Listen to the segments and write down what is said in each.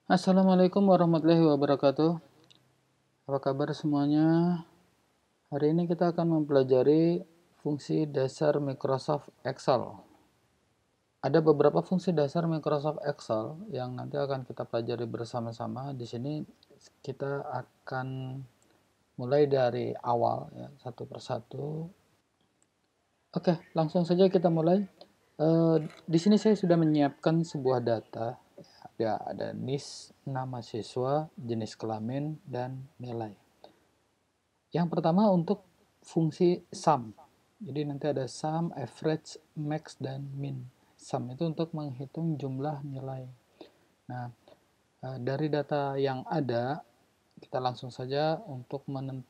Assalamualaikum warahmatullahi wabarakatuh. Apa kabar semuanya? Hari ini kita akan mempelajari fungsi dasar Microsoft Excel. Ada beberapa fungsi dasar Microsoft Excel yang nanti akan kita pelajari bersama-sama. Di sini kita akan mulai dari awal ya, satu persatu. Oke, langsung saja kita mulai. Di sini saya sudah menyiapkan sebuah data. Ya, ada NIS, nama siswa, jenis kelamin, dan nilai. Yang pertama untuk fungsi sum. Jadi nanti ada sum, average, max, dan min. Sum itu untuk menghitung jumlah nilai. Nah, dari data yang ada, kita langsung saja untuk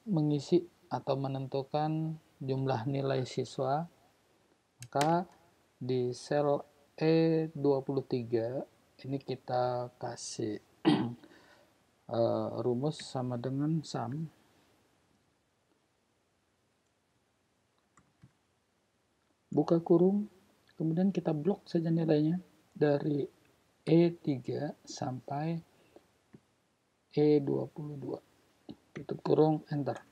mengisi atau menentukan jumlah nilai siswa. Maka di sel E23 ini kita kasih rumus sama dengan sum. Buka kurung, kemudian kita blok saja nilainya dari E3 sampai E22. Tutup kurung, enter.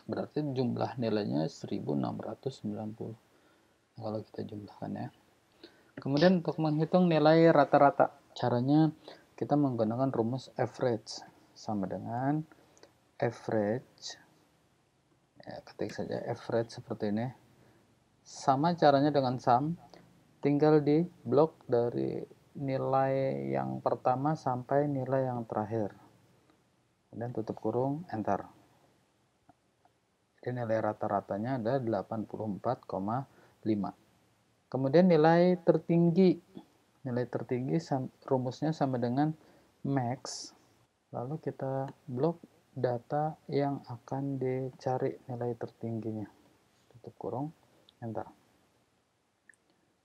Berarti jumlah nilainya 1690 kalau kita jumlahkan ya. Kemudian untuk menghitung nilai rata-rata, caranya kita menggunakan rumus average. Sama dengan average, ya, ketik saja average seperti ini. Sama caranya dengan sum, tinggal di blok dari nilai yang pertama sampai nilai yang terakhir. Kemudian tutup kurung, enter. Jadi nilai rata-ratanya ada 84,5. Kemudian nilai tertinggi. Nilai tertinggi rumusnya sama dengan max. Lalu kita blok data yang akan dicari nilai tertingginya. Tutup kurung, enter.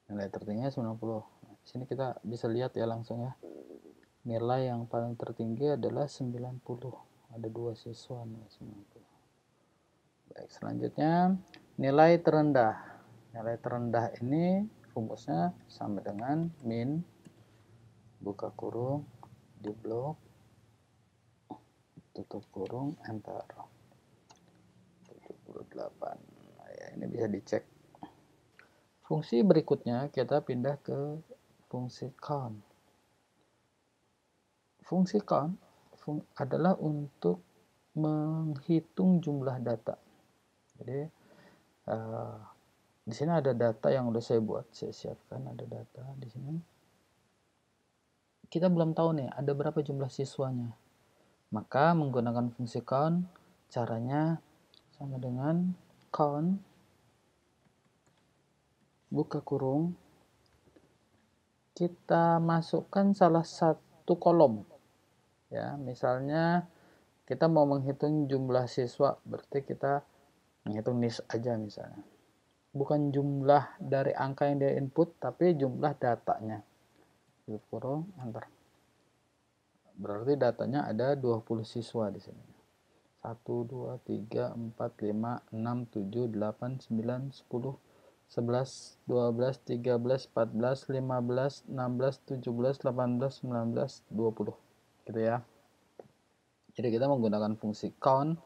Nilai tertingginya 90. Nah, di sini kita bisa lihat ya langsung ya. Nilai yang paling tertinggi adalah 90. Ada 2 siswa nih 90. Baik, selanjutnya nilai terendah. Nilai terendah ini rumusnya sama dengan min, buka kurung, di blok, tutup kurung, enter. 78. Nah, ya, ini bisa dicek. Fungsi berikutnya kita pindah ke fungsi count. Fungsi count adalah untuk menghitung jumlah data. Jadi di sini ada data yang udah saya buat, saya siapkan ada data di sini. Kita belum tahu nih ada berapa jumlah siswanya. Maka menggunakan fungsi count, caranya sama dengan count, buka kurung, kita masukkan salah satu kolom. Ya, misalnya kita mau menghitung jumlah siswa, berarti kita menghitung NIS aja misalnya. Bukan jumlah dari angka yang dia input, tapi jumlah datanya. Tutup kurung, enter. Berarti datanya ada 20 siswa di sini. 1, 2, 3, 4, 5, 6, 7, 8, 9, 10, 11, 12, 13, 14, 15, 16, 17, 18, 19, 20. Gitu ya. Jadi kita menggunakan fungsi count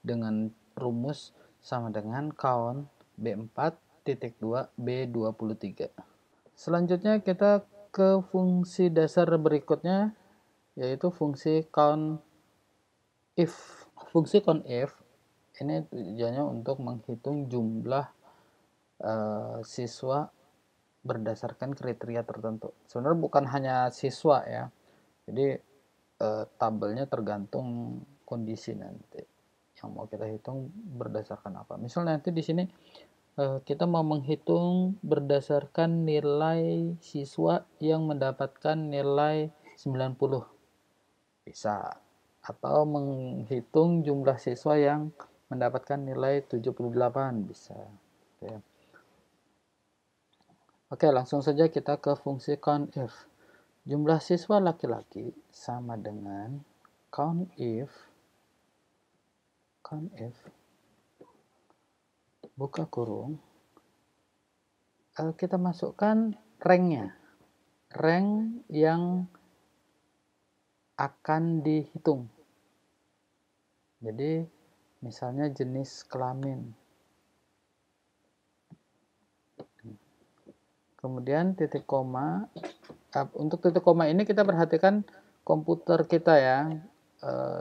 dengan rumus sama dengan count B4.2 B23. Selanjutnya kita ke fungsi dasar berikutnya, yaitu fungsi count if. Fungsi count if ini tujuannya untuk menghitung jumlah siswa berdasarkan kriteria tertentu. Sebenarnya bukan hanya siswa ya, jadi tabelnya tergantung kondisi nanti yang mau kita hitung berdasarkan apa. Misalnya nanti di sini kita mau menghitung berdasarkan nilai siswa yang mendapatkan nilai 90. Bisa. Atau menghitung jumlah siswa yang mendapatkan nilai 78. Bisa. Ya. Oke, langsung saja kita ke fungsi COUNTIF. Jumlah siswa laki-laki sama dengan COUNTIF buka kurung, kita masukkan ranknya, rank yang akan dihitung. Jadi misalnya jenis kelamin. Kemudian titik koma. Untuk titik koma ini kita perhatikan komputer kita ya.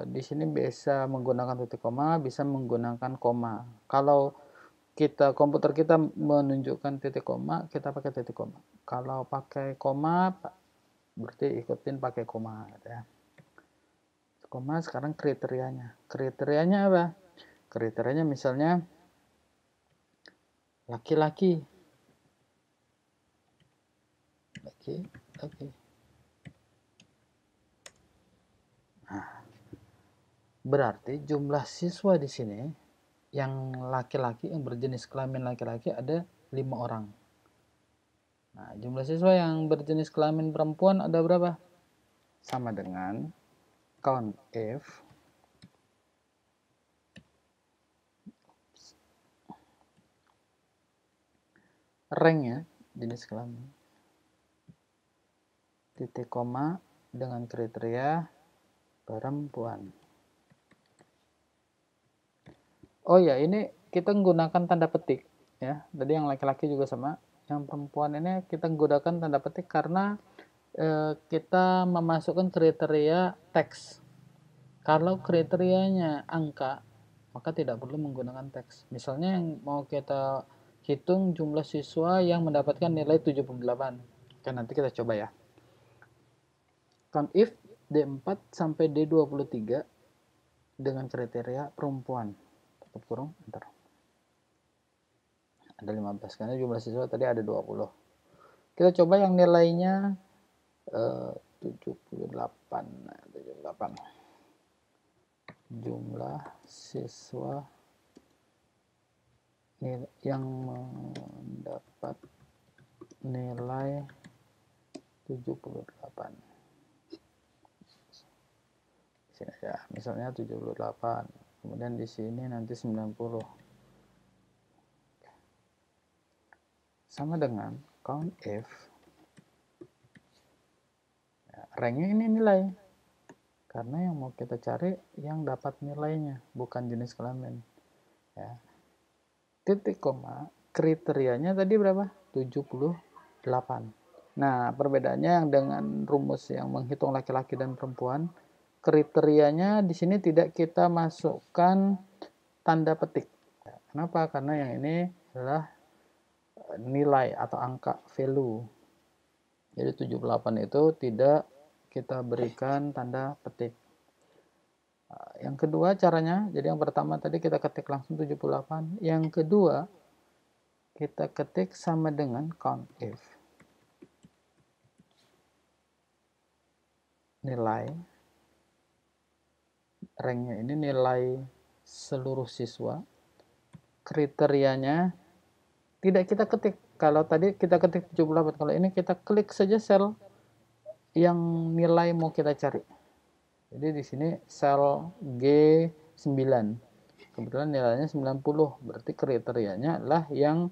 Di sini bisa menggunakan titik koma, bisa menggunakan koma. Kalau komputer kita menunjukkan titik koma, kita pakai titik koma. Kalau pakai koma, berarti ikutin pakai koma gitu ya. Koma sekarang kriterianya. Kriterianya apa? Kriterianya misalnya laki-laki. Laki-laki. Nah, berarti jumlah siswa di sini yang laki-laki, yang berjenis kelamin laki-laki ada 5 orang. Nah, jumlah siswa yang berjenis kelamin perempuan ada berapa? Sama dengan count if ranknya jenis kelamin titik koma dengan kriteria perempuan. Oh ya, ini kita menggunakan tanda petik ya. Tadi yang laki-laki juga sama. Yang perempuan ini kita menggunakan tanda petik karena kita memasukkan kriteria teks. Kalau kriterianya angka, maka tidak perlu menggunakan teks. Misalnya yang mau kita hitung jumlah siswa yang mendapatkan nilai 78. Oke, nanti kita coba ya. Count if D4 sampai D23 dengan kriteria perempuan. Tutup kurung, enter. Ada 15 karena jumlah siswa tadi ada 20. Kita coba yang nilainya 78. Jumlah siswa yang mendapat nilai 78. Sini ya, misalnya 78. Kemudian di sini nanti 90. Sama dengan count if ya, ranknya ini nilai. Karena yang mau kita cari yang dapat nilainya, bukan jenis kelamin. Ya. Titik koma, kriterianya tadi berapa? 78. Nah, perbedaannya yang dengan rumus yang menghitung laki-laki dan perempuan, kriterianya di sini tidak kita masukkan tanda petik. Kenapa? Karena yang ini adalah nilai atau angka value. Jadi 78 itu tidak kita berikan tanda petik. Yang kedua caranya, jadi yang pertama tadi kita ketik langsung 78. Yang kedua, kita ketik sama dengan count if. Nilai, ranknya ini nilai seluruh siswa. Kriterianya tidak kita ketik. Kalau tadi kita ketik 78, kalau ini kita klik saja sel yang nilai mau kita cari. Jadi di sini sel G9. Kebetulan nilainya 90. Berarti kriterianya adalah yang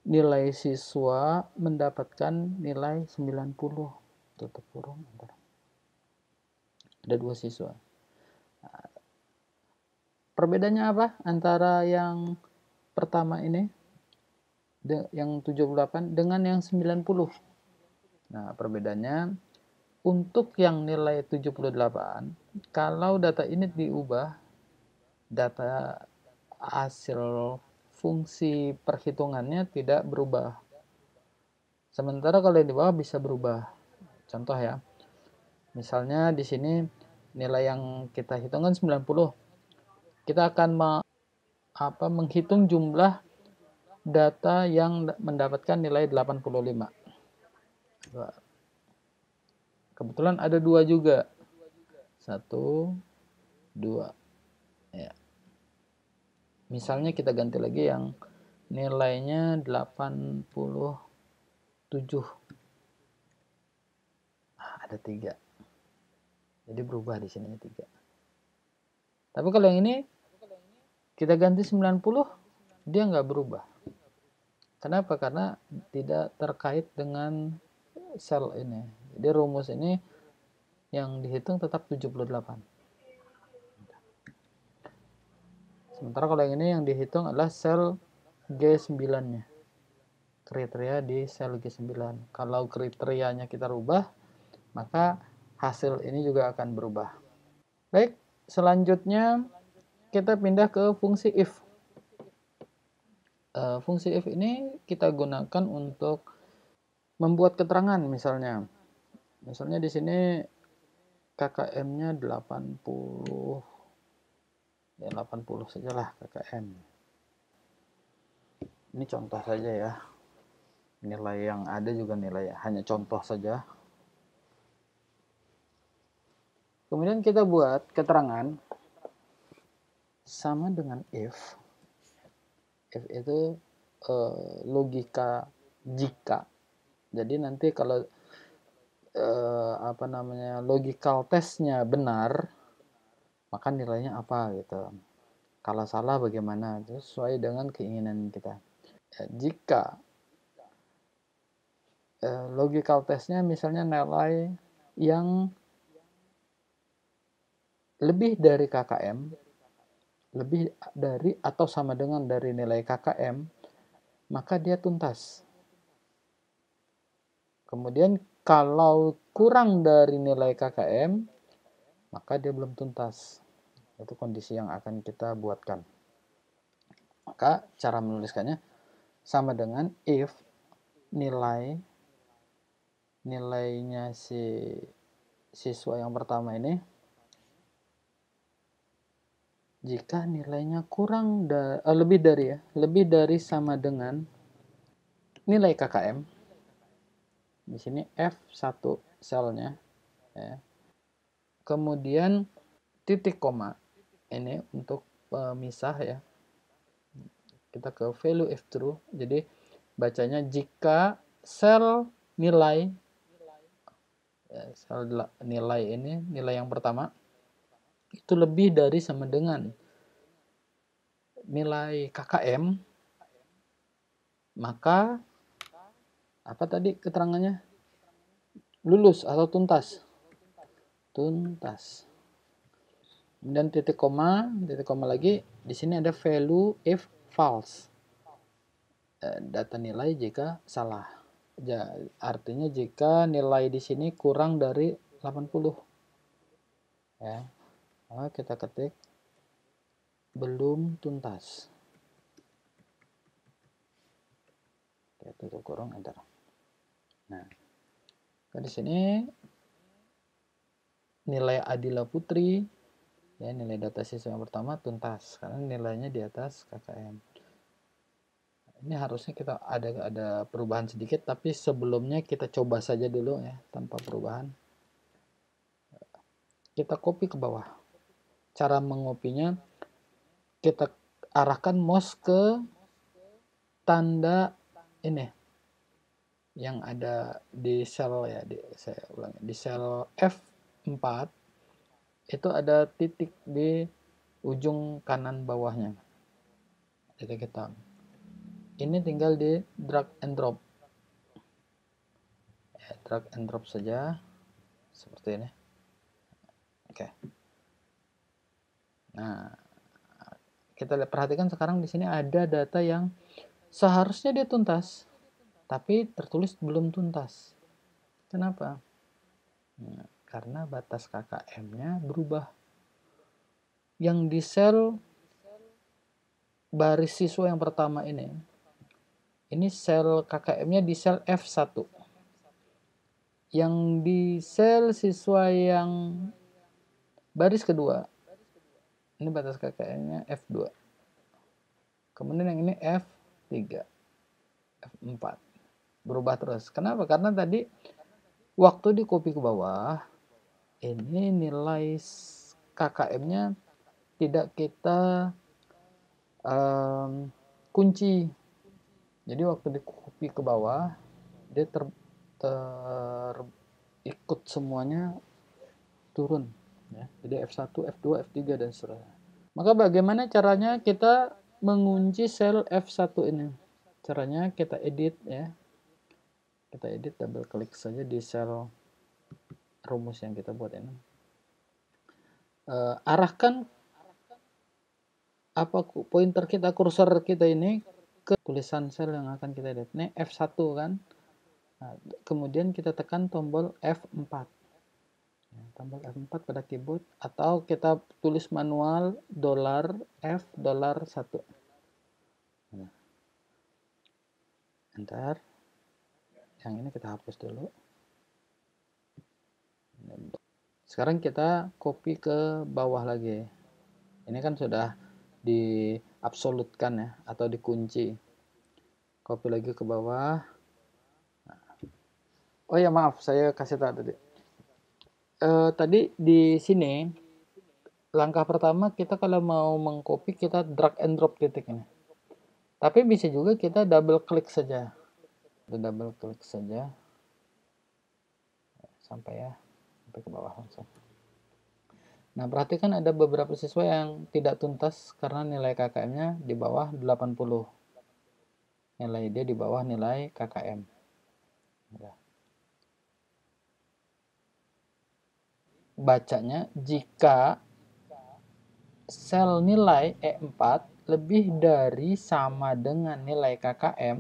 nilai siswa mendapatkan nilai 90. Tutup kurung. Ada 2 siswa. Nah, perbedaannya apa antara yang pertama ini yang 78 dengan yang 90? Nah, perbedaannya untuk yang nilai 78, kalau data ini diubah, data hasil fungsi perhitungannya tidak berubah. Sementara kalau yang di bawah bisa berubah. Contoh ya. Misalnya di sini nilai yang kita hitungkan 90. Kita akan menghitung jumlah data yang mendapatkan nilai 85. Kebetulan ada 2 juga. 1, 2. Ya. Misalnya kita ganti lagi yang nilainya 87. Nah, ada 3. Jadi berubah di sini 3. Tapi kalau yang ini kita ganti 90, dia nggak berubah. Kenapa? Karena tidak terkait dengan sel ini. Jadi rumus ini yang dihitung tetap 78. Sementara kalau yang ini yang dihitung adalah sel G9-nya. Kriteria di sel G9. Kalau kriterianya kita rubah, maka hasil ini juga akan berubah. Baik, selanjutnya kita pindah ke fungsi if. Fungsi if ini kita gunakan untuk membuat keterangan misalnya. Misalnya di sini KKM-nya 80. Ya 80 sajalah KKM. Ini contoh saja ya. Nilai yang ada juga nilai hanya contoh saja. Kemudian kita buat keterangan sama dengan if. If itu logika jika. Jadi nanti kalau logical testnya benar, maka nilainya apa gitu. Kalau salah bagaimana, itu sesuai dengan keinginan kita. Jika logical testnya misalnya nilai yang lebih dari KKM, lebih dari atau sama dengan dari nilai KKM, maka dia tuntas. Kemudian kalau kurang dari nilai KKM, maka dia belum tuntas. Itu kondisi yang akan kita buatkan. Maka cara menuliskannya sama dengan if nilainya si siswa yang pertama ini, jika nilainya lebih dari sama dengan nilai KKM, di sini F1 selnya, ya. Kemudian titik koma ini untuk pemisah ya. Kita ke value if true, jadi bacanya jika sel nilai sel nilai ini, nilai yang pertama itu lebih dari sama dengan nilai KKM, maka apa tadi keterangannya? Lulus atau tuntas? Tuntas. Kemudian titik koma lagi, di sini ada value if false. Data nilai jika salah. Artinya jika nilai di sini kurang dari 80. Ya. Maka kita ketik belum tuntas. Oke, tutup kurung, enter. Nah, di sini nilai Adila Putri, ya, nilai data siswa yang pertama tuntas karena nilainya di atas KKM. Ini harusnya kita ada perubahan sedikit, tapi sebelumnya kita coba saja dulu ya tanpa perubahan. Kita copy ke bawah. Cara mengopinya, kita arahkan mouse ke tanda ini yang ada di sel ya, saya ulangi, di sel F4 itu ada titik di ujung kanan bawahnya, titik hitam. Ini tinggal di drag and drop, ya, drag and drop saja seperti ini. Oke. Nah, kita perhatikan sekarang di sini ada data yang seharusnya dia tuntas, tapi tertulis belum tuntas. Kenapa? Nah, karena batas KKM-nya berubah. Yang di sel baris siswa yang pertama ini sel KKM-nya di sel F1. Yang di sel siswa yang baris kedua, ini batas KKM-nya F2. Kemudian yang ini F3, F4. Berubah terus. Kenapa? Karena tadi waktu di copy ke bawah, ini nilai KKM-nya tidak kita kunci. Jadi waktu di copy ke bawah, dia ikut semuanya turun. Ya. Jadi F1, F2, F3, dan seterusnya. Maka bagaimana caranya kita mengunci sel F1 ini? Caranya kita edit ya. Kita edit, double klik saja di sel rumus yang kita buat ini. Arahkan pointer kita, kursor kita ini ke tulisan sel yang akan kita lihat. Ini F1 kan. Nah, kemudian kita tekan tombol F4. Tombol F4 pada keyboard, atau kita tulis manual $F $1. Nah, enter. Yang ini kita hapus dulu. Sekarang kita copy ke bawah lagi. Ini kan sudah diabsolutkan ya, atau dikunci. Copy lagi ke bawah. Oh ya, maaf, saya kasih tahu tadi. Tadi di sini langkah pertama kita kalau mau mengcopy, kita drag and drop titik ini. Tapi bisa juga kita double klik saja. Double klik saja sampai ke bawah langsung. Nah, perhatikan ada beberapa siswa yang tidak tuntas karena nilai KKM-nya di bawah 80. Nilai dia di bawah nilai KKM. Bacanya, jika sel nilai E4 lebih dari sama dengan nilai KKM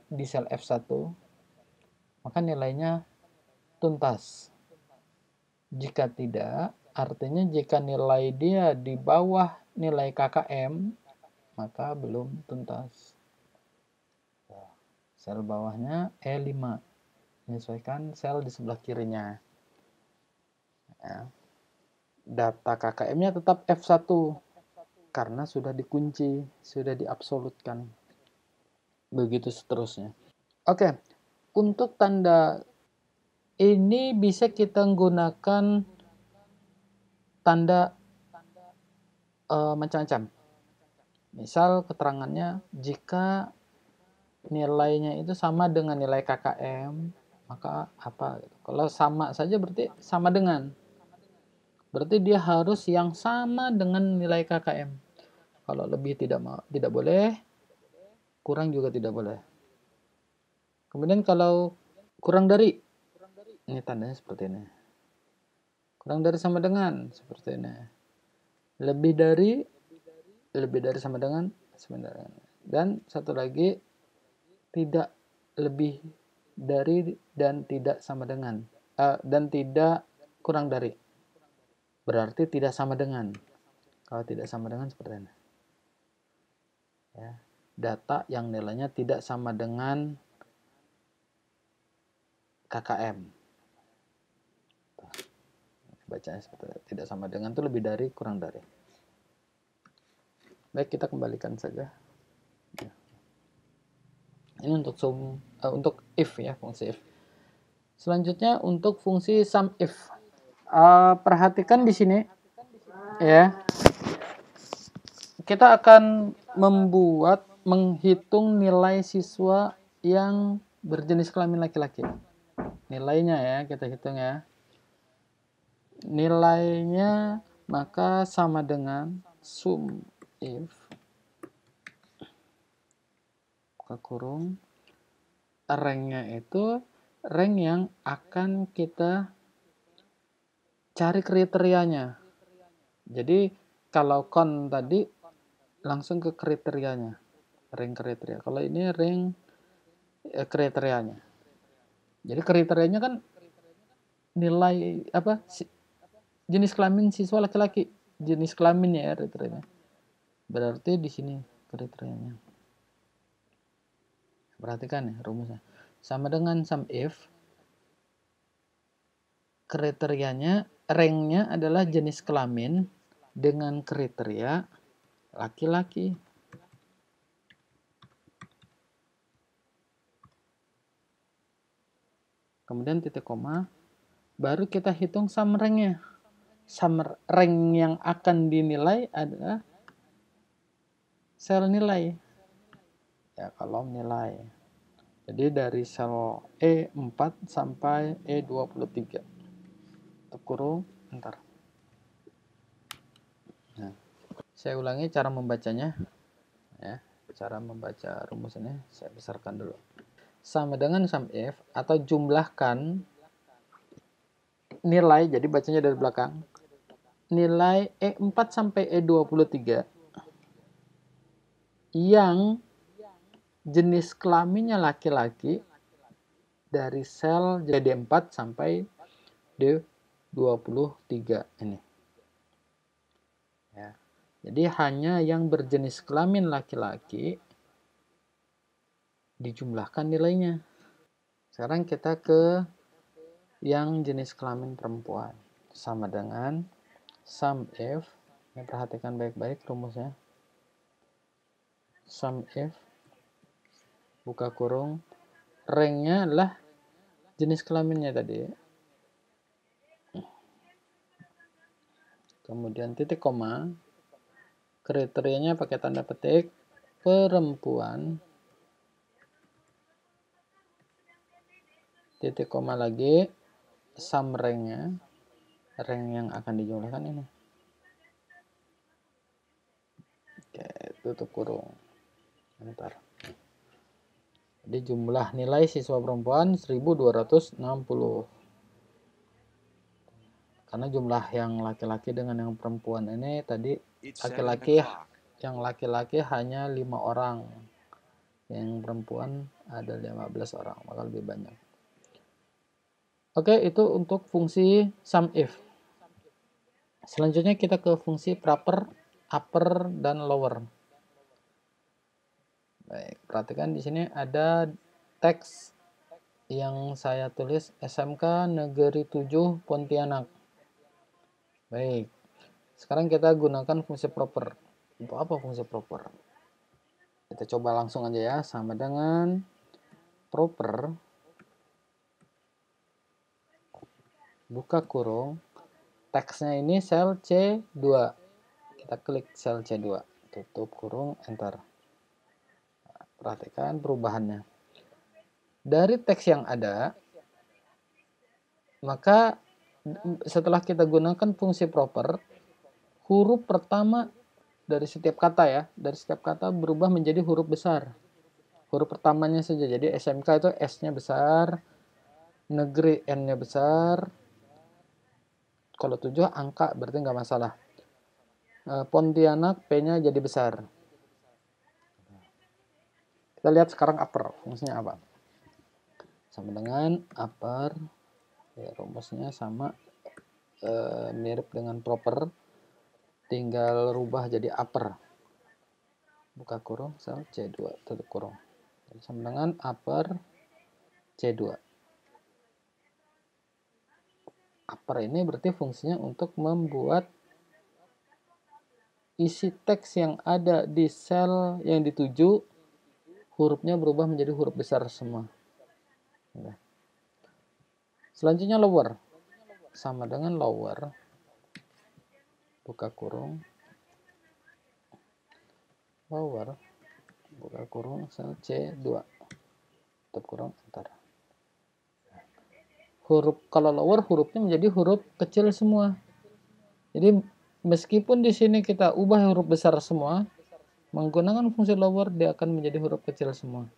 di sel F1, maka nilainya tuntas. Jika tidak, artinya jika nilai dia di bawah nilai KKM, maka belum tuntas. Sel bawahnya E5, menyesuaikan sel di sebelah kirinya. Data KKM-nya tetap F1 karena sudah dikunci, sudah diabsolutkan. Begitu seterusnya. Oke, untuk tanda ini bisa kita gunakan tanda macam-macam. Misal keterangannya, jika nilainya itu sama dengan nilai KKM, maka apa? Kalau sama saja berarti sama dengan. Berarti dia harus yang sama dengan nilai KKM. Kalau lebih tidak boleh, kurang juga tidak boleh. Kemudian kalau kurang dari, ini tandanya seperti ini. Kurang dari sama dengan, seperti ini. Lebih dari sama dengan, dan satu lagi, tidak lebih dari dan tidak sama dengan, dan tidak kurang dari. Berarti tidak sama dengan. Kalau tidak sama dengan seperti ini. Ya, data yang nilainya tidak sama dengan KKM. Bacanya seperti itu. Tidak sama dengan itu lebih dari, kurang dari. Baik, kita kembalikan saja. Ini untuk untuk if ya, fungsi if. Selanjutnya untuk fungsi sum if. Perhatikan di sini ya. Kita akan menghitung nilai siswa yang berjenis kelamin laki-laki. Nilainya ya, kita hitung ya. Nilainya maka sama dengan sum if buka kurung, ranknya itu rank yang akan kita cari kriterianya. Jadi kalau kon tadi langsung ke kriterianya, rank kriteria. Kalau ini rank kriterianya. Jadi kriterianya kan nilai apa? Jenis kelamin siswa laki-laki, jenis kelaminnya ya kriterianya. Berarti di sini kriterianya. Perhatikan ya rumusnya. Sama dengan sum if, kriterianya, ranknya adalah jenis kelamin dengan kriteria laki-laki. Kemudian titik koma, baru kita hitung sum rank-nya. Sum rank yang akan dinilai adalah sel nilai. Ya, kolom nilai. Jadi dari sel E4 sampai E23. Tutup kurung, enter. Nah, saya ulangi cara membacanya. Ya, cara membaca rumus ini saya besarkan dulu. Sama dengan sum if atau jumlahkan nilai, jadi bacanya dari belakang, nilai E4 sampai E23 yang jenis kelaminnya laki-laki dari sel D4 sampai D23 ini. Ya. Jadi hanya yang berjenis kelamin laki-laki dijumlahkan nilainya. Sekarang kita ke yang jenis kelamin perempuan. Sama dengan sum if, ini perhatikan baik-baik rumusnya. Sum if, buka kurung, ranknya adalah jenis kelaminnya tadi. Kemudian titik koma, kriterianya pakai tanda petik, perempuan, titik koma lagi, sum ranknya, rank yang akan dijumlahkan ini. Oke, tutup kurung. Bentar. Jadi jumlah nilai siswa perempuan 1260. Karena jumlah yang laki-laki dengan yang perempuan ini tadi laki-laki hanya 5 orang. Yang perempuan ada 15 orang, maka lebih banyak. Oke, itu untuk fungsi sum if. Selanjutnya kita ke fungsi proper, upper, dan lower. Baik, perhatikan di sini ada teks yang saya tulis SMK Negeri 7 Pontianak. Baik, sekarang kita gunakan fungsi proper. Untuk apa fungsi proper? Kita coba langsung aja ya, sama dengan proper, buka kurung, teksnya ini sel C2. Kita klik sel C2, tutup kurung, enter. Perhatikan perubahannya. Dari teks yang ada, maka setelah kita gunakan fungsi proper, huruf pertama dari setiap kata ya, dari setiap kata berubah menjadi huruf besar. Huruf pertamanya saja, jadi SMK itu S-nya besar, negeri N-nya besar, kalau 7 angka berarti nggak masalah. Pontianak P-nya jadi besar. Kita lihat sekarang upper, fungsinya apa? Sama dengan upper, ya, rumusnya sama, mirip dengan proper, tinggal rubah jadi upper. Buka kurung, sel C2, tutup kurung. Jadi sama dengan upper C2. Upper ini berarti fungsinya untuk membuat isi teks yang ada di sel yang dituju, hurufnya berubah menjadi huruf besar semua. Selanjutnya lower, sama dengan lower, buka kurung, lower, buka kurung, sel C2, tutup kurung, enter. Huruf, kalau lower hurufnya menjadi huruf kecil semua. Jadi meskipun di sini kita ubah huruf besar semua, menggunakan fungsi lower dia akan menjadi huruf kecil semua.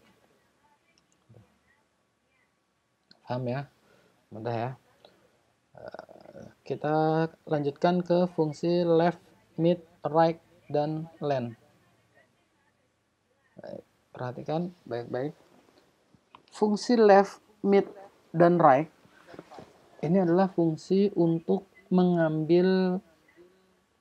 Paham ya? Mudah ya. Kita lanjutkan ke fungsi left, mid, right, dan length. Baik, perhatikan baik-baik. Fungsi left, mid, dan right ini adalah fungsi untuk mengambil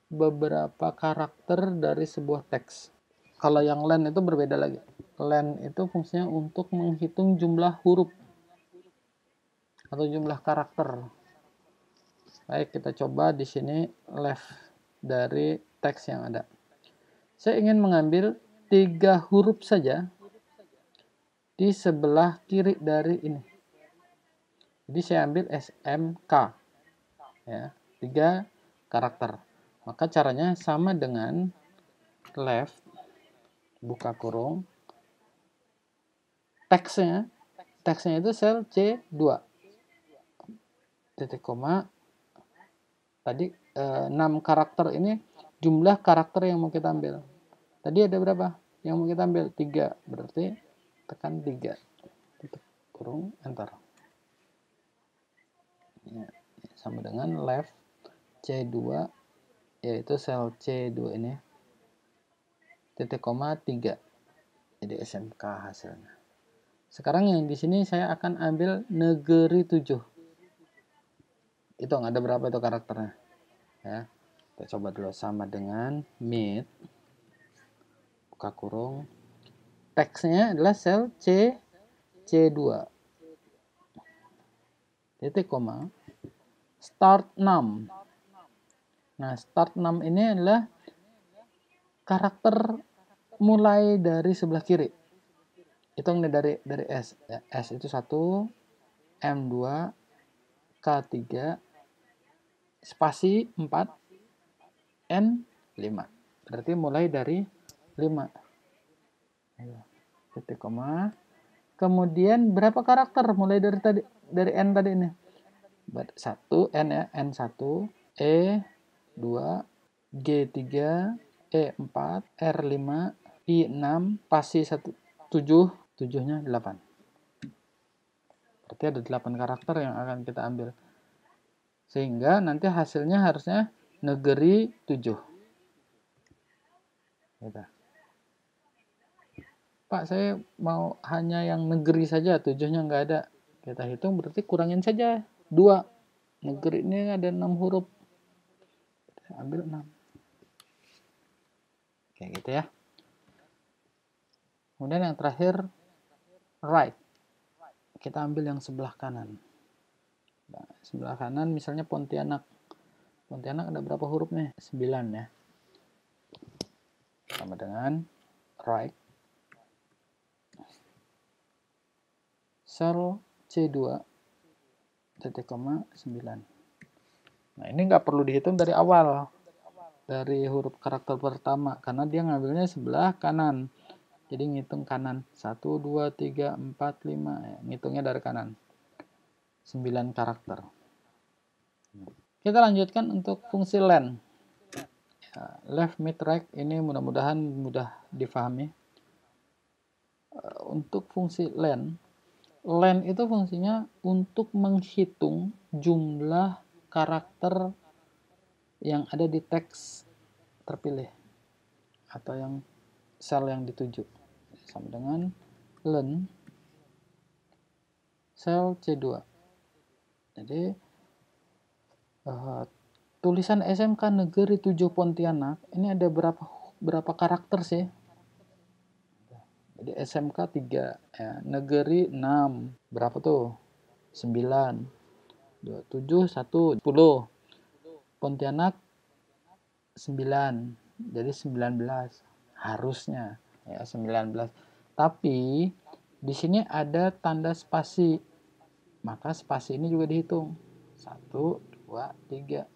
beberapa karakter dari sebuah teks. Kalau yang length itu berbeda lagi. Length itu fungsinya untuk menghitung jumlah huruf atau jumlah karakter. Baik, kita coba di sini left dari teks yang ada. Saya ingin mengambil 3 huruf saja di sebelah kiri dari ini. Jadi saya ambil SMK. Ya, 3 karakter. Maka caranya sama dengan left, buka kurung, teksnya itu sel C2. Titik koma. Tadi 6 karakter ini jumlah karakter yang mau kita ambil. Tadi ada berapa yang mau kita ambil? 3. Berarti tekan 3. Tutup kurung, enter. Ya, sama dengan left C2, yaitu sel C2 ini, titik koma 3. Jadi SMK hasilnya. Sekarang yang di sini saya akan ambil negeri 7. Hitung ada berapa itu karakternya. Ya. Kita coba dulu, sama dengan mid, buka kurung, teksnya adalah sel C2, titik koma, start 6. Nah, start 6 ini adalah karakter mulai dari sebelah kiri. Hitung dari S. Ya, S itu 1, M2, K3, spasi 4, N5. Berarti mulai dari 5. Titik koma. Kemudian berapa karakter mulai dari tadi, dari N tadi ini? 1 N ya, N1, E2, G3, E4, R5, I6, spasi 1, 7, 7-nya 8. Berarti ada 8 karakter yang akan kita ambil. Sehingga nanti hasilnya harusnya negeri 7. Gitu. Pak, saya mau hanya yang negeri saja, 7-nya nggak ada. Kita hitung berarti kurangin saja 2. Negeri ini ada 6 huruf. Kita ambil 6. Kayak gitu ya. Kemudian yang terakhir, right. Kita ambil yang sebelah kanan. Nah, sebelah kanan misalnya Pontianak. Pontianak ada berapa hurufnya? 9 ya. Sama dengan right. Sel C2, titik koma 9. Nah, ini nggak perlu dihitung dari awal, dari huruf karakter pertama, karena dia ngambilnya sebelah kanan. Jadi ngitung kanan, 1, 2, 3, 4, 5, ya, ngitungnya dari kanan. 9 karakter. Kita lanjutkan untuk fungsi len. Ya, left, mid, right, ini mudah-mudahan mudah difahami. Untuk fungsi len itu fungsinya untuk menghitung jumlah karakter yang ada di teks terpilih atau yang sel yang dituju. Sama dengan len sel C2. Jadi tulisan SMK Negeri 7 Pontianak ini ada berapa karakter sih? Jadi SMK 3, ya, negeri 6. Berapa tuh? 9. 27, 1, 10. Pontianak 9. Jadi 19. Harusnya ya 19. Tapi di sini ada tanda spasi. Maka spasi ini juga dihitung. 1, 2, 3.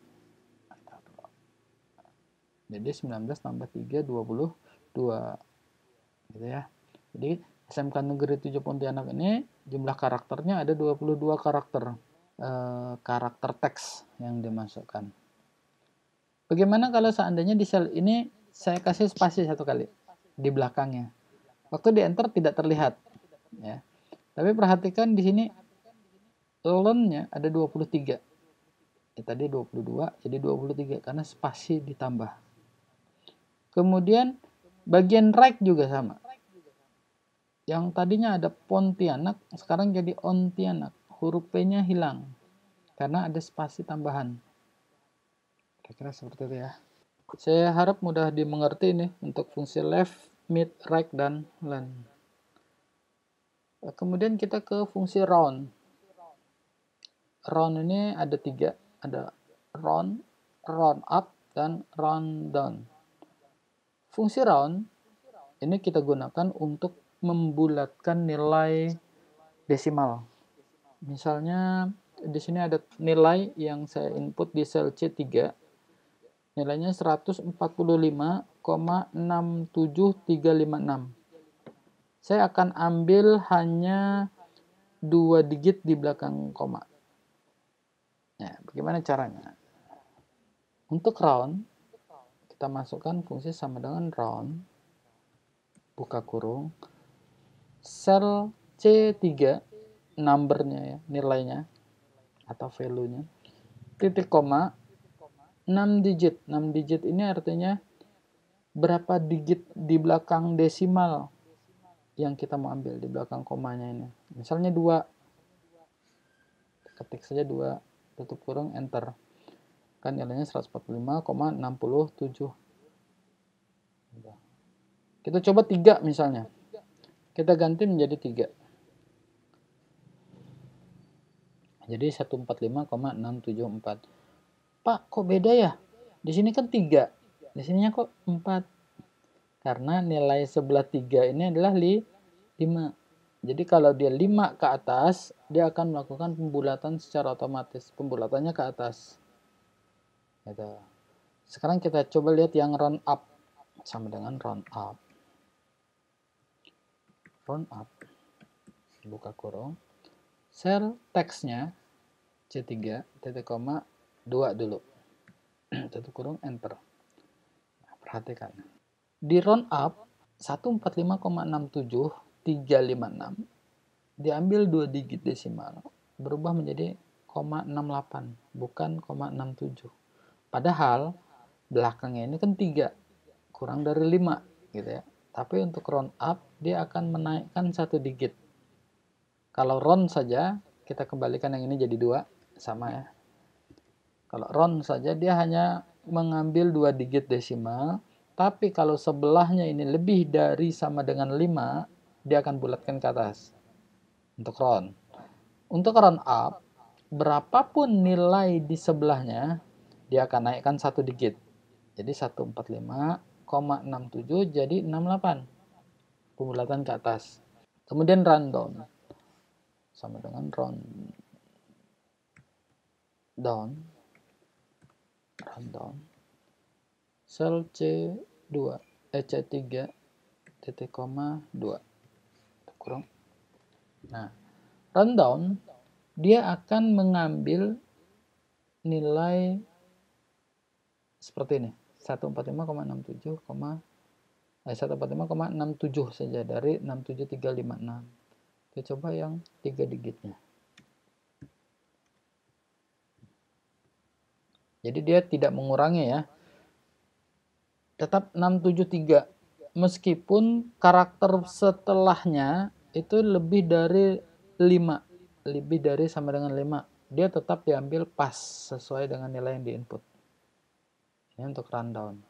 Jadi 19 tambah 3, 22. Gitu ya. Jadi SMK Negeri 7 Pontianak ini jumlah karakternya ada 22 karakter. Karakter teks yang dimasukkan. Bagaimana kalau seandainya di sel ini saya kasih spasi 1 kali di belakangnya? Waktu di enter tidak terlihat. Ya. Tapi perhatikan di sini len-nya ada 23. Ya, tadi 22 jadi 23 karena spasi ditambah. Kemudian bagian right juga sama. Yang tadinya ada Pontianak, sekarang jadi Ontianak. Huruf P-nya hilang, karena ada spasi tambahan. Kira-kira seperti itu ya. Saya harap mudah dimengerti nih untuk fungsi left, mid, right, dan len. Kemudian kita ke fungsi round. Round ini ada 3. Ada round, round up, dan round down. Fungsi round ini kita gunakan untuk membulatkan nilai desimal. Misalnya di sini ada nilai yang saya input di sel C3. Nilainya 145,67356. Saya akan ambil hanya 2 digit di belakang koma. Ya, bagaimana caranya? Untuk round, kita masukkan fungsi sama dengan round, buka kurung, sel C3, numbernya ya, nilainya atau value-nya, titik koma 6 digit. 6 digit ini artinya berapa digit di belakang desimal yang kita mau ambil di belakang komanya ini. Misalnya 2. Ketik saja 2, tutup kurung, enter. Kan nilainya 145,67. Kita coba 3 misalnya. Kita ganti menjadi 3. Jadi 145,674. Pak, kok beda ya? Di sini kan 3. Di sininya kok 4. Karena nilai sebelah 3 ini adalah 5. Jadi kalau dia 5 ke atas, dia akan melakukan pembulatan secara otomatis. Pembulatannya ke atas. Gitu. Sekarang kita coba lihat yang round up. Sama dengan round up. Round up. Buka kurung. Sel teksnya C3, titik koma 2 dulu. Tutup kurung, enter. Nah, perhatikan. Di round up 145,67356 diambil 2 digit desimal, berubah menjadi 0,68, bukan 0,67. Padahal belakangnya ini kan 3, kurang dari 5 gitu ya. Tapi untuk round up dia akan menaikkan 1 digit. Kalau round saja kita kembalikan yang ini jadi 2, sama ya. Kalau round saja dia hanya mengambil 2 digit desimal, tapi kalau sebelahnya ini lebih dari sama dengan 5, dia akan bulatkan ke atas. Untuk round. Untuk round up, berapapun nilai di sebelahnya, dia akan naikkan 1 digit. Jadi 145,67 jadi 68. Pembulatan ke atas. Kemudian rundown. Sama dengan round down. Rundown. Sel C2, C3, titik koma 2. Kurang. Nah, rundown dia akan mengambil nilai seperti ini. 145,67 saja dari 67356. Kita coba yang 3 digitnya. Jadi dia tidak mengurangi ya. Tetap 673. Meskipun karakter setelahnya itu lebih dari 5. Lebih dari sama dengan 5. Dia tetap diambil pas sesuai dengan nilai yang diinput. Ini untuk rundown.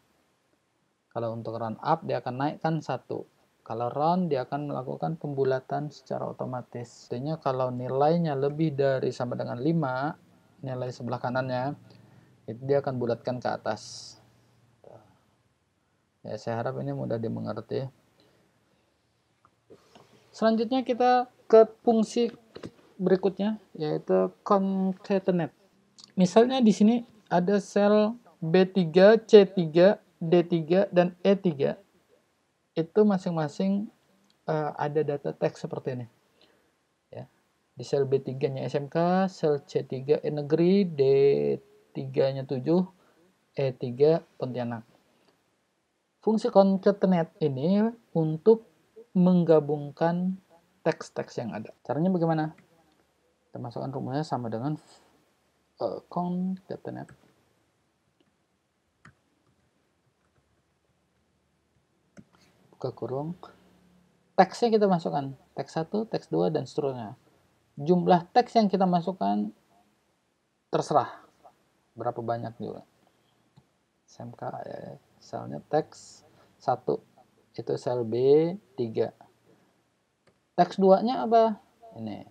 Kalau untuk round up dia akan naikkan 1. Kalau round dia akan melakukan pembulatan secara otomatis. Artinya kalau nilainya lebih dari sama dengan 5, nilai sebelah kanannya, itu dia akan bulatkan ke atas. Ya, saya harap ini mudah dimengerti. Selanjutnya kita ke fungsi berikutnya, yaitu concatenate. Misalnya di sini ada sel B3, C3, D3, dan E3. Itu masing-masing ada data teks seperti ini. Ya. Di sel B3-nya SMK, sel C3 negeri, D3-nya 7, E3 Pontianak. Fungsi concatenate ini untuk menggabungkan teks-teks yang ada. Caranya bagaimana? Kita masukkan rumusnya sama dengan concatenate. Buka kurung. Teksnya kita masukkan. Teks 1, teks 2, dan seterusnya. Jumlah teks yang kita masukkan terserah. Berapa banyak juga. SMK ya. Selnya teks 1. Itu sel B3. Teks 2-nya apa? Ini.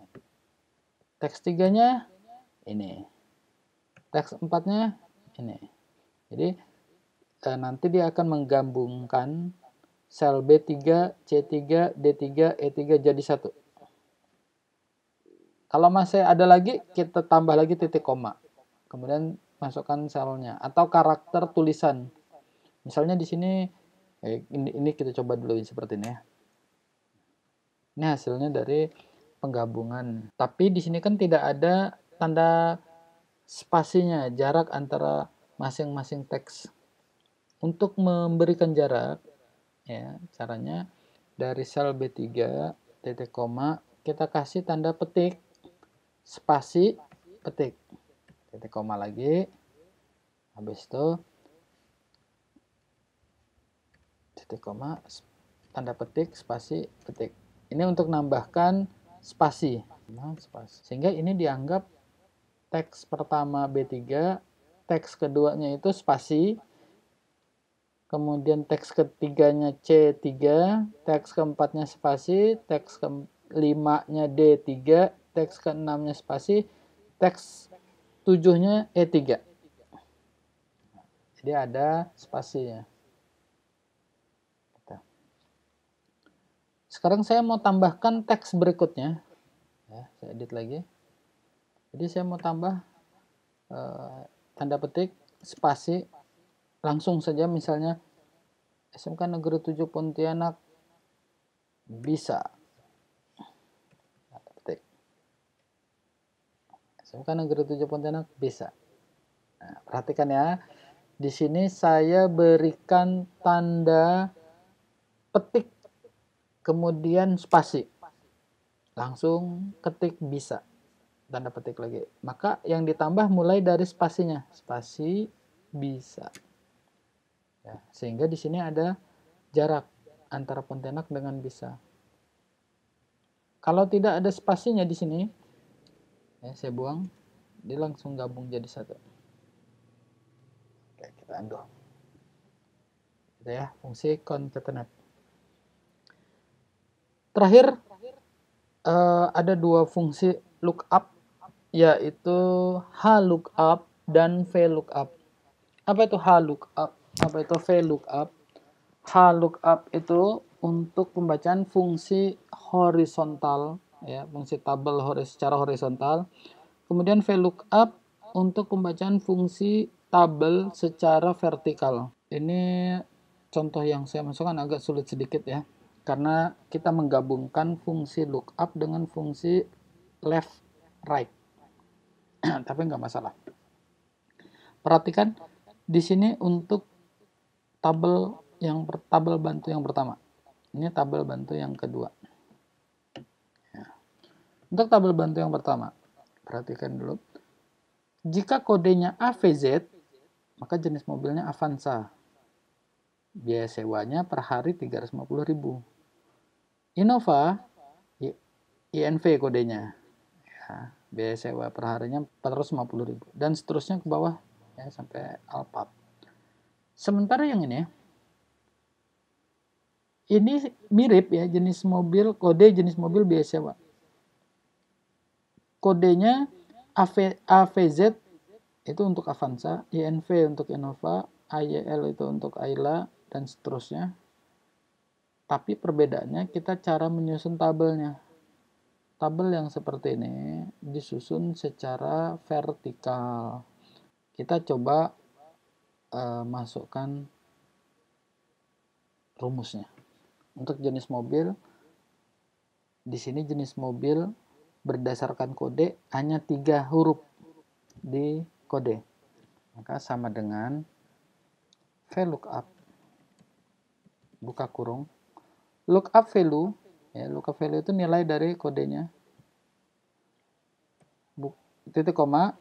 Teks 3-nya ini. Teks 4-nya ini. Jadi nanti dia akan menggabungkan sel B3, C3, D3, E3 jadi 1. Kalau masih ada lagi, kita tambah lagi titik koma. Kemudian masukkan selnya atau karakter tulisan. Misalnya di sini ini kita coba dulu seperti ini ya. Ini hasilnya dari penggabungan. Tapi di sini kan tidak ada tanda spasinya, jarak antara masing-masing teks. Untuk memberikan jarak, ya caranya dari sel B3 titik koma kita kasih tanda petik, spasi, petik. titik koma lagi, habis itu titik koma, tanda petik, spasi, petik. Ini untuk nambahkan spasi. Sehingga ini dianggap teks pertama B3, teks keduanya itu spasi, kemudian teks ketiganya C3, teks keempatnya spasi, teks kelimanya D3, teks keenamnya spasi, teks tujuhnya E3. Jadi ada spasinya. Sekarang saya mau tambahkan teks berikutnya. Ya, saya edit lagi. Jadi saya mau tambah tanda petik, spasi, langsung saja misalnya SMK Negeri 7 Pontianak bisa. Tanda petik. SMK Negeri 7 Pontianak bisa. Nah, perhatikan ya. Di sini saya berikan tanda petik kemudian spasi. Langsung ketik bisa. Tanda petik lagi. Maka yang ditambah mulai dari spasinya. Spasi bisa. Ya, sehingga di sini ada jarak antara Pontianak dengan bisa. Kalau tidak ada spasinya di sini, ya, saya buang, dia langsung gabung jadi satu. Oke, kita undo. Itu ya, fungsi concatenate. Terakhir, ada dua fungsi lookup, yaitu HLOOKUP dan VLOOKUP. Apa itu HLOOKUP? Apa itu VLOOKUP? HLOOKUP itu untuk pembacaan fungsi horizontal, ya, fungsi tabel secara horizontal. Kemudian VLOOKUP untuk pembacaan fungsi tabel secara vertikal. Ini contoh yang saya masukkan agak sulit sedikit ya, karena kita menggabungkan fungsi lookup dengan fungsi left right. Tapi nggak masalah. Perhatikan di sini untuk tabel bantu yang pertama. Ini tabel bantu yang kedua. Ya. Untuk tabel bantu yang pertama, perhatikan dulu. Jika kodenya AVZ, maka jenis mobilnya Avanza. Biaya sewanya per hari 350.000. Innova, INV kodenya. Ya, biaya sewa per harinya 450.000. Dan seterusnya ke bawah ya, sampai Alphard. Sementara yang ini mirip ya, jenis mobil, kode jenis mobil biaya sewa. Kodenya AVZ itu untuk Avanza, INV untuk Innova, AYL itu untuk Ayla, dan seterusnya. Tapi perbedaannya kita cara menyusun tabelnya. Tabel yang seperti ini disusun secara vertikal. Kita coba masukkan rumusnya. Untuk jenis mobil, di sini jenis mobil berdasarkan kode hanya 3 huruf di kode. Maka sama dengan VLOOKUP, buka kurung, lookup value, ya, lookup value itu nilai dari kodenya, titik koma,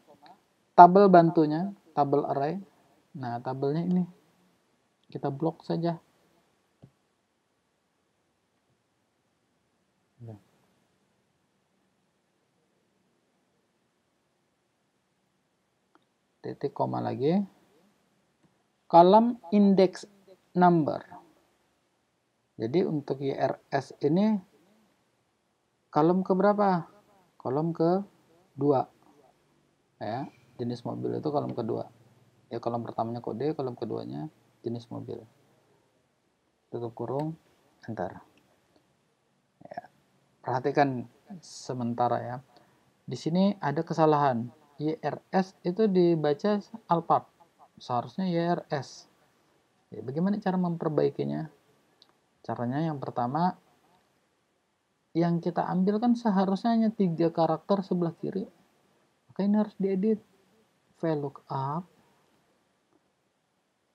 tabel bantunya, tabel array. Nah, tabelnya ini kita blok saja. Titik koma lagi, kolom index number. Jadi untuk YRS ini kolom ke berapa? Kolom ke 2. Ya, jenis mobil itu kolom kedua. Ya, kolom pertamanya kode, kolom keduanya jenis mobil. Tutup kurung, enter. Ya, perhatikan sementara ya. Di sini ada kesalahan. YRS itu dibaca Alphard. Seharusnya YRS. Ya, bagaimana cara memperbaikinya? Caranya yang pertama, yang kita ambil kan seharusnya hanya 3 karakter sebelah kiri. Maka ini harus diedit. VLOOKUP,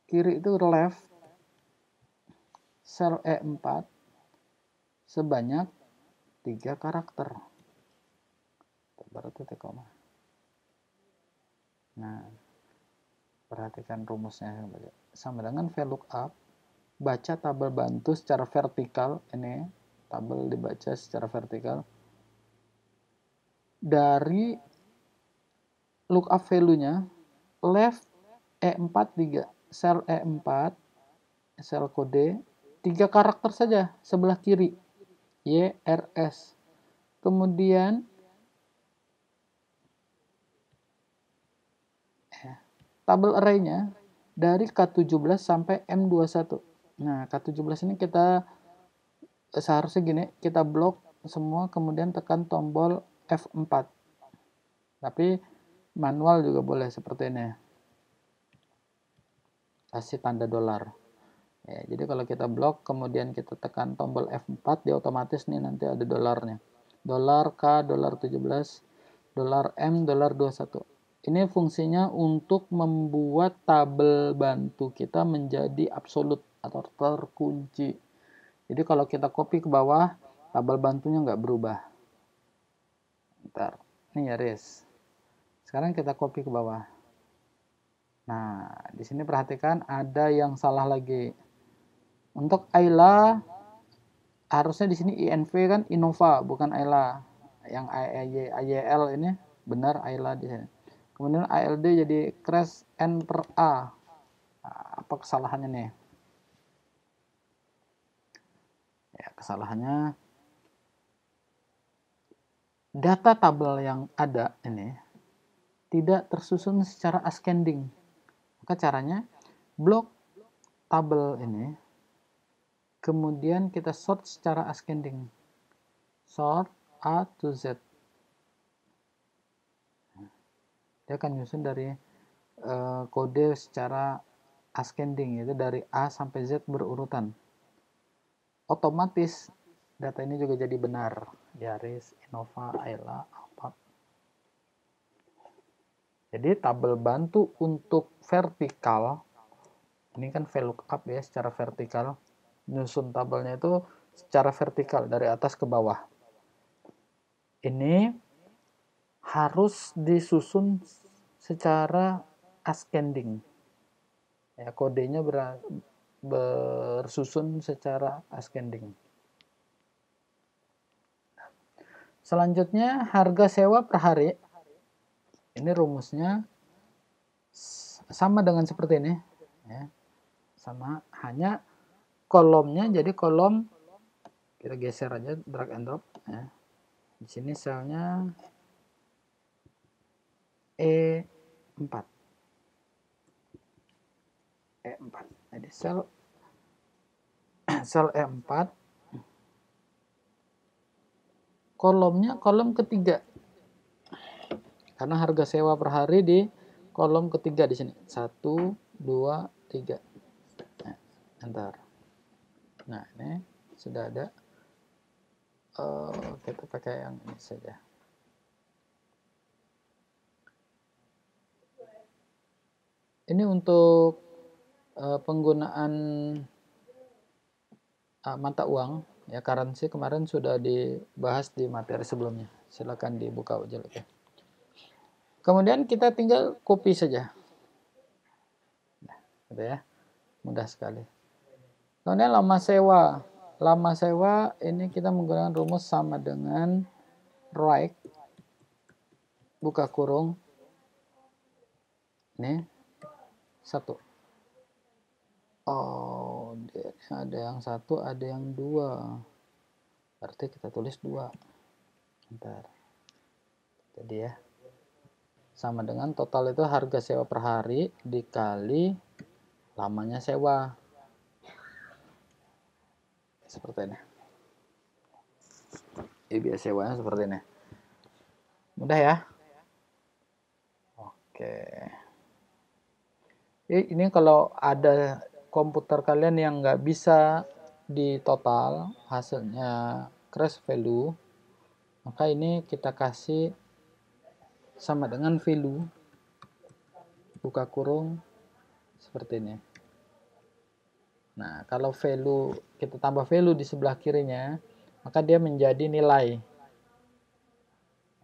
kiri itu left, sel E4, sebanyak 3 karakter. Baru titik koma. Nah, perhatikan rumusnya sama dengan VLOOKUP, baca tabel bantu secara vertikal. Ini tabel dibaca secara vertikal dari lookup value-nya left E4 3, sel E4, sel kode 3 karakter saja sebelah kiri, YRS. Kemudian tabel array-nya dari K17 sampai M21. Nah, K17 ini kita seharusnya gini, kita blok semua kemudian tekan tombol F4. Tapi manual juga boleh seperti ini. Kasih tanda dolar. Ya, jadi kalau kita blok kemudian kita tekan tombol F4, dia otomatis nih nanti ada dolarnya. Dolar K, dolar 17, dolar M, dolar 21. Ini fungsinya untuk membuat tabel bantu kita menjadi absolut atau terkunci. Jadi kalau kita copy ke bawah, tabel bantunya nggak berubah. Ntar, ini nyaris. Sekarang kita copy ke bawah. Nah, di sini perhatikan ada yang salah lagi. Untuk Ayla harusnya di sini INV kan Innova, bukan Ayla. Yang AYL ini benar Ayla di sini. Kemudian ALD jadi crash N per A. Nah, apa kesalahannya nih? Ya, kesalahannya data tabel yang ada ini tidak tersusun secara ascending. Maka caranya blok tabel ini kemudian kita sort secara ascending. Sort A to Z. Dia akan nyusun dari kode secara ascending, yaitu dari A sampai Z berurutan. Otomatis data ini juga jadi benar. Yaris, Innova, Ayla, Alphard. Jadi tabel bantu untuk vertikal, ini kan VLOOKUP ya, secara vertikal. Nyusun tabelnya itu secara vertikal dari atas ke bawah. Ini harus disusun secara ascending. Ya, kodenya bersusun secara ascending. Selanjutnya harga sewa per hari. Ini rumusnya sama dengan seperti ini. Ya, sama, hanya kolomnya jadi kolom, kita geser aja, drag and drop. Ya. Di sini selnya E4. E4. Jadi sel E4, kolomnya kolom ketiga. Karena harga sewa per hari di kolom ketiga di sini. 1, 2, 3. Nah, ntar. Nah, ini sudah ada. Kita pakai yang ini saja. Ini untuk penggunaan mata uang, ya, currency kemarin sudah dibahas di materi sebelumnya. Silakan dibuka aja. Ya. Kemudian kita tinggal copy saja. Nah, gitu ya. Mudah sekali. Kemudian lama sewa. Lama sewa ini kita menggunakan rumus sama dengan right, buka kurung, ini 1. Oh, ada yang 1, ada yang 2. Berarti kita tulis 2. Bentar. Jadi ya. Sama dengan total itu harga sewa per hari dikali lamanya sewa. Seperti ini. Biaya sewanya seperti ini. Mudah ya? Oke. Ini kalau ada komputer kalian yang nggak bisa di total, hasilnya crash value, maka ini kita kasih sama dengan value, buka kurung, seperti ini. Nah, kalau value, kita tambah value di sebelah kirinya, maka dia menjadi nilai.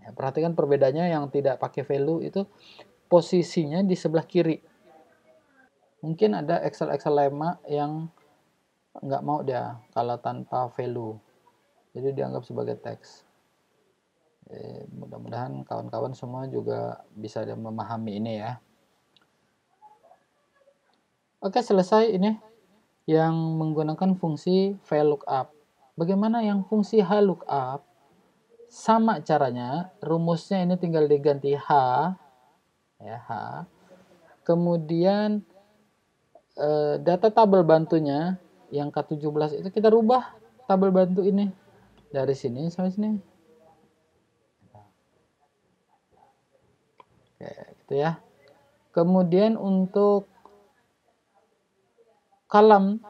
Ya, perhatikan perbedaannya, yang tidak pakai value itu posisinya di sebelah kiri. Mungkin ada Excel lama yang nggak mau dia kalau tanpa value, jadi dianggap sebagai teks. Mudah-mudahan kawan-kawan semua juga bisa memahami ini ya. Oke, selesai ini yang menggunakan fungsi VLOOKUP. Bagaimana yang fungsi HLOOKUP? Sama caranya, rumusnya ini tinggal diganti H, ya H. Kemudian data tabel bantunya yang K17 itu kita rubah tabel bantu ini dari sini sampai sini. Oke, gitu ya. Kemudian untuk kolom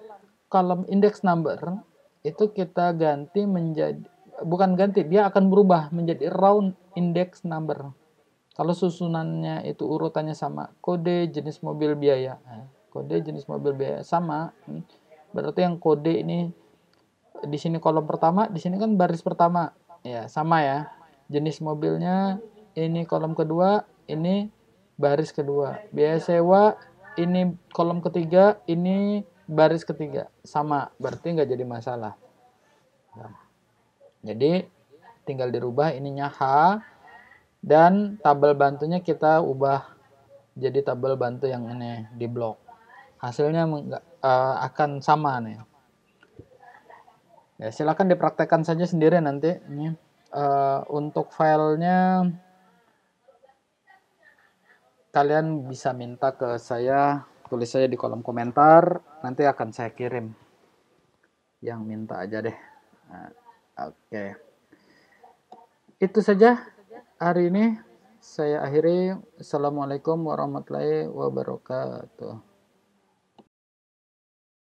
index number itu kita ganti menjadi, bukan ganti, dia akan berubah menjadi round index number. Kalau susunannya itu urutannya sama, kode jenis mobil biaya. Kode jenis mobil biaya sama, berarti yang kode ini di sini kolom pertama, di sini kan baris pertama, ya sama ya. Jenis mobilnya ini kolom kedua, ini baris kedua. Biaya sewa ini kolom ketiga, ini baris ketiga, sama, berarti nggak jadi masalah. Jadi tinggal dirubah ininya H, dan tabel bantunya kita ubah jadi tabel bantu yang ini di blok. Hasilnya akan sama nih. Ya, silakan dipraktekkan saja sendiri nanti. Ini untuk filenya kalian bisa minta ke saya, tulis saja di kolom komentar, nanti akan saya kirim. Yang minta aja deh. Nah, oke. Itu saja hari ini. Saya akhiri. Assalamualaikum warahmatullahi wabarakatuh.